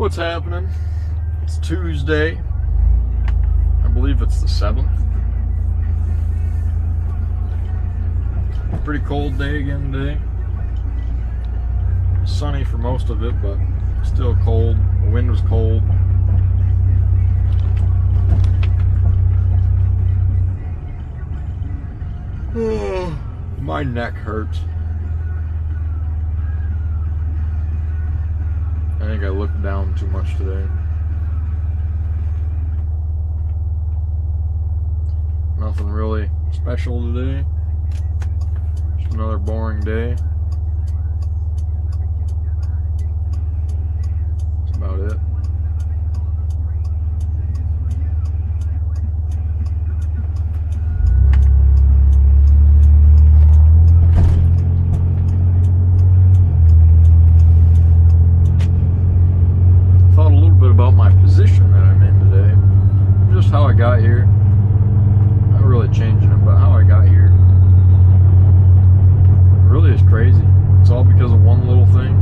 What's happening? It's Tuesday. I believe it's the 7th. Pretty cold day again today. Sunny for most of it, but still cold. The wind was cold. Oh, my neck hurts. I think I looked down too much today. Nothing really special today. Just another boring day. That's about it. Thought a little bit about my position that I'm in today. Just how I got here. Not really changing it, but how I got here. It really is crazy. It's all because of one little thing.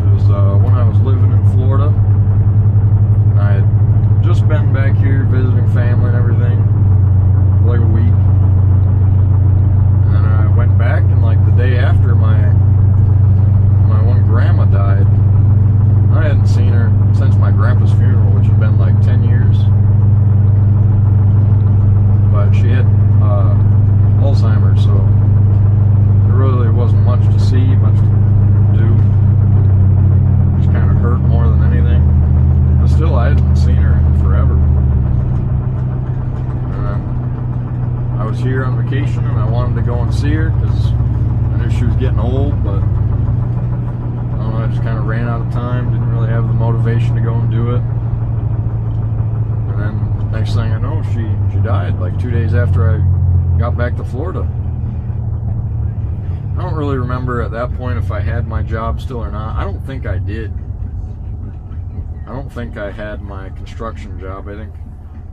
It was when I was living in Florida. And I had just been back here visiting family and everything for like a week. And then I went back, and like the day after my one grandma died. I hadn't seen her since my grandpa's funeral, which had been like 10 years. But she had Alzheimer's, so there really wasn't much to see, much to do. Just kind of hurt more than anything. But still, I hadn't seen her in forever. And I was here on vacation, and I wanted to go and see her because I knew she was getting old, but I just kind of ran out of time, didn't really have the motivation to go and do it. And then next thing I know, she died like 2 days after I got back to Florida. I don't really remember at that point if I had my job still or not. I don't think I did. I don't think I had my construction job. I think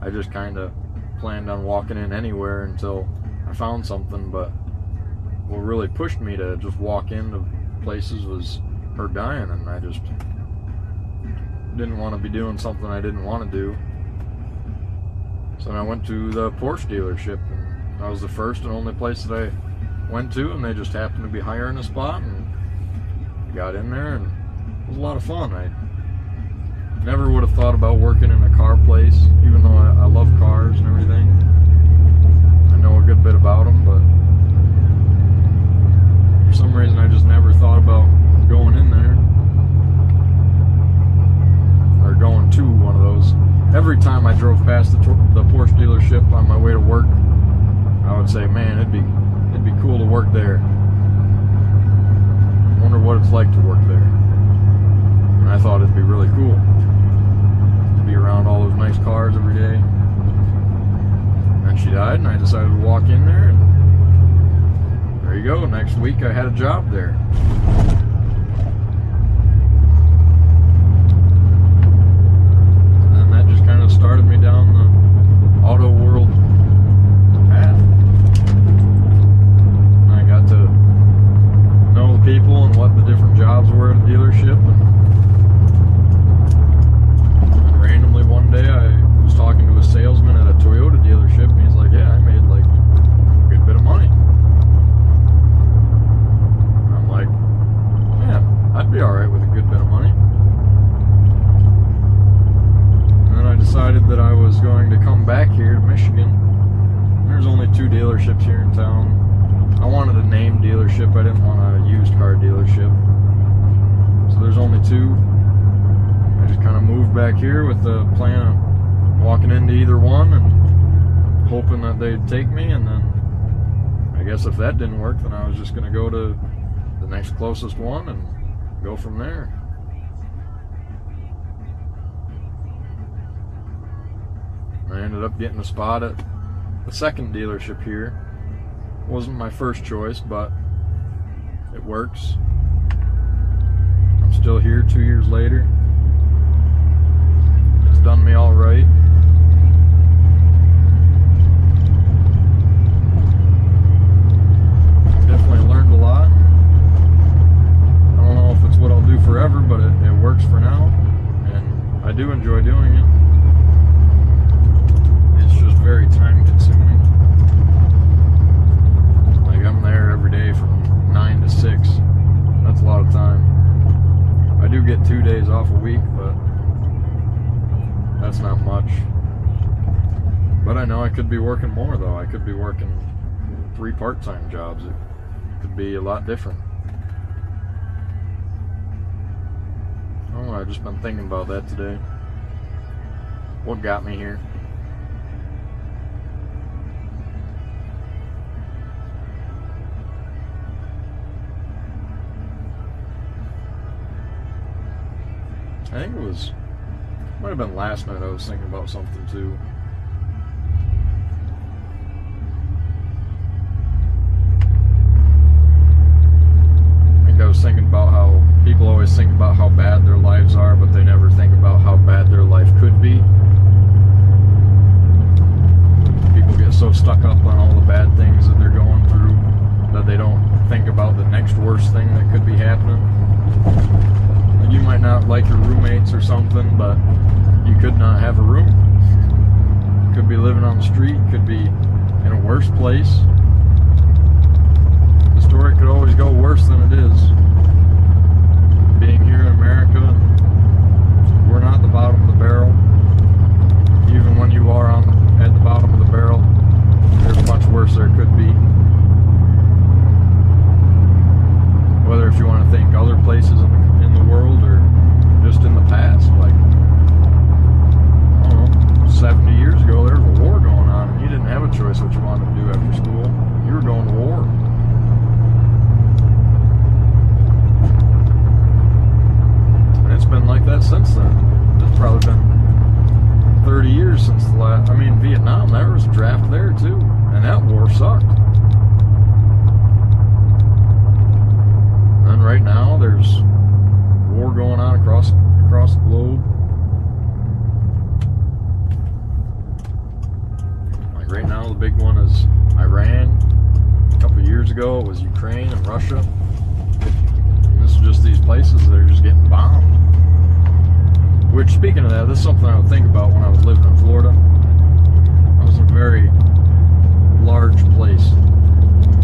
I just kind of planned on walking in anywhere until I found something. But what really pushed me to just walk into places was her dying, and I just didn't want to be doing something I didn't want to do. So then I went to the Porsche dealership, and that was the first and only place that I went to, and they just happened to be hiring a spot, and got in there, and it was a lot of fun. I never would have thought about working in a car place, even though I love cars and everything. I know a good bit about them, but for some reason I just never thought about going in there or going to one of those. Every time I drove past the Porsche dealership on my way to work, I would say, man, it'd be cool to work there. Wonder what it's like to work there. And I thought it'd be really cool to be around all those nice cars every day. And she died, and I decided to walk in there, and there you go. Next week I had a job there. Started me down the auto world path. And I got to know the people and what the different jobs were at a dealership. And randomly one day I was talking to a salesman at a Toyota dealership, and he's like, yeah, I made like a good bit of money. And I'm like, man, I'd be alright with a good bit of money. I decided that I was going to come back here to Michigan. There's only 2 dealerships here in town. I wanted a named dealership. I didn't want a used car dealership. So there's only 2. I just kind of moved back here with the plan of walking into either one and hoping that they'd take me. And then I guess if that didn't work, then I was just going to go to the next closest one and go from there. I ended up getting a spot at the second dealership here. Wasn't my first choice, but it works. I'm still here 2 years later. It's done me all right. Definitely learned a lot. I don't know if it's days off a week, but that's not much. But I know I could be working more, though. I could be working 3 part-time jobs. It could be a lot different. I don't know, I've just been thinking about that today. What got me here? I think it might have been last night I was thinking about something too. I was thinking about how people always think about how bad their lives are, but they never think about how bad their life could be. People get so stuck up on all the bad things that they're going through that they don't think about the next worst thing that could be happening. Like, you might not like your roommates or something, but you could not have a room. You could be living on the street, could be in a worse place. The story could always go worse than it is. Being here in America, we're not the bottom of the barrel. Even when you are at the bottom of the barrel, there's much worse there could be. Whether if you want to think other places in the world or just in the past, like, I don't know, 70 years ago there was a war going on and you didn't have a choice what you wanted to do after school. You were going to war. It's been like that since then. It's probably been 30 years since the last. I mean, Vietnam, there was a draft there too, and that war sucked. And right now, there's war going on across the globe. Like right now, the big one is Iran. A couple of years ago, it was Ukraine and Russia. And this is just these places that are just getting bombed. Which, speaking of that, this is something I would think about when I was living in Florida. I was in a very large place.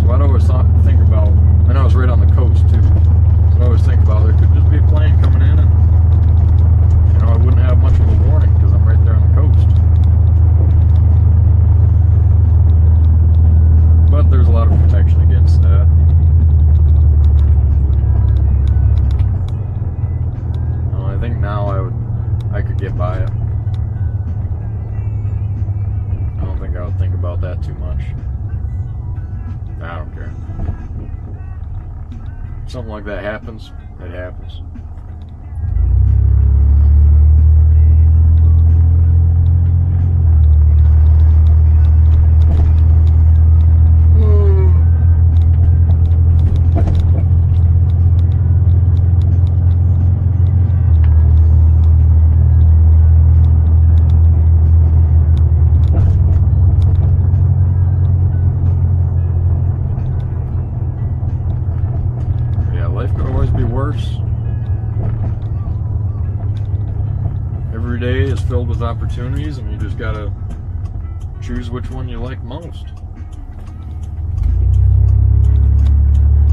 So I'd always think about, and I was right on the coast too. So I'd always think about there could just be a plane coming in and, you know, I wouldn't have much of a warning because I'm right there on the coast. But there's a lot of protection against that. I think now I could get by it. I don't think I would think about that too much. I don't care. If something like that happens, it happens. Every day is filled with opportunities, and you just gotta choose which one you like most.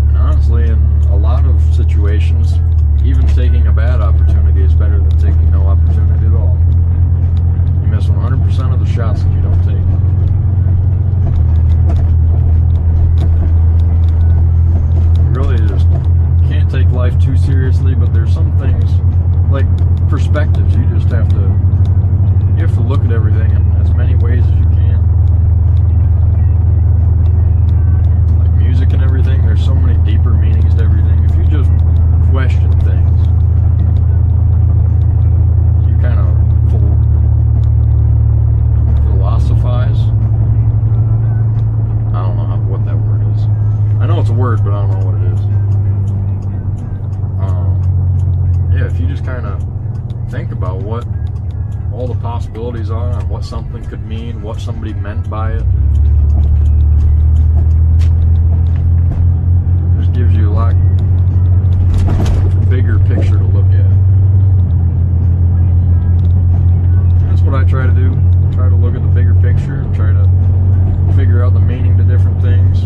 And honestly, in a lot of situations, even taking a bad opportunity is better than taking no opportunity at all. You miss 100% of the shots that you don't take. You really just can't take life too seriously, but there's some things like perspectives. You just have to look at everything in as many ways as you can. Like music and everything, there's so many deeper meanings to everything. If you just question things, you kind of philosophize. I don't know what that word is. I know it's a word, but I don't know what it is. Yeah, if you just kind of think about what all the possibilities are and what something could mean, what somebody meant by it, just gives you a lot bigger picture to look at. That's what I try to do. Try to look at the bigger picture and try to figure out the meaning to different things.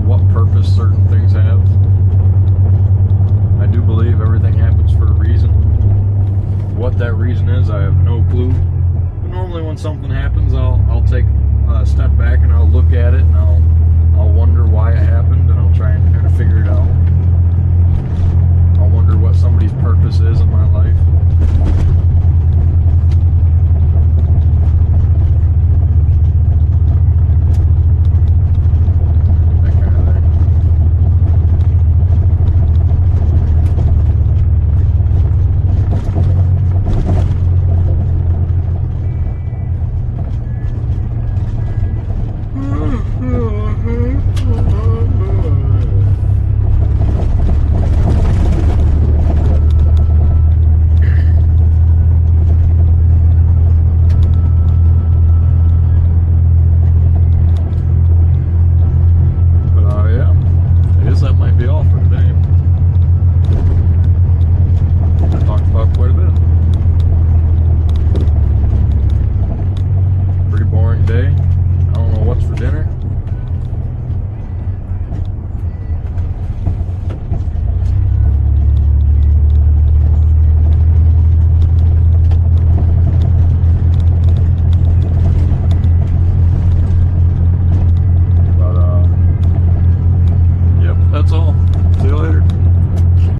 What purpose certain things have. reason is, I have no clue. But normally when something happens, I'll take a step back and I'll look at it and I'll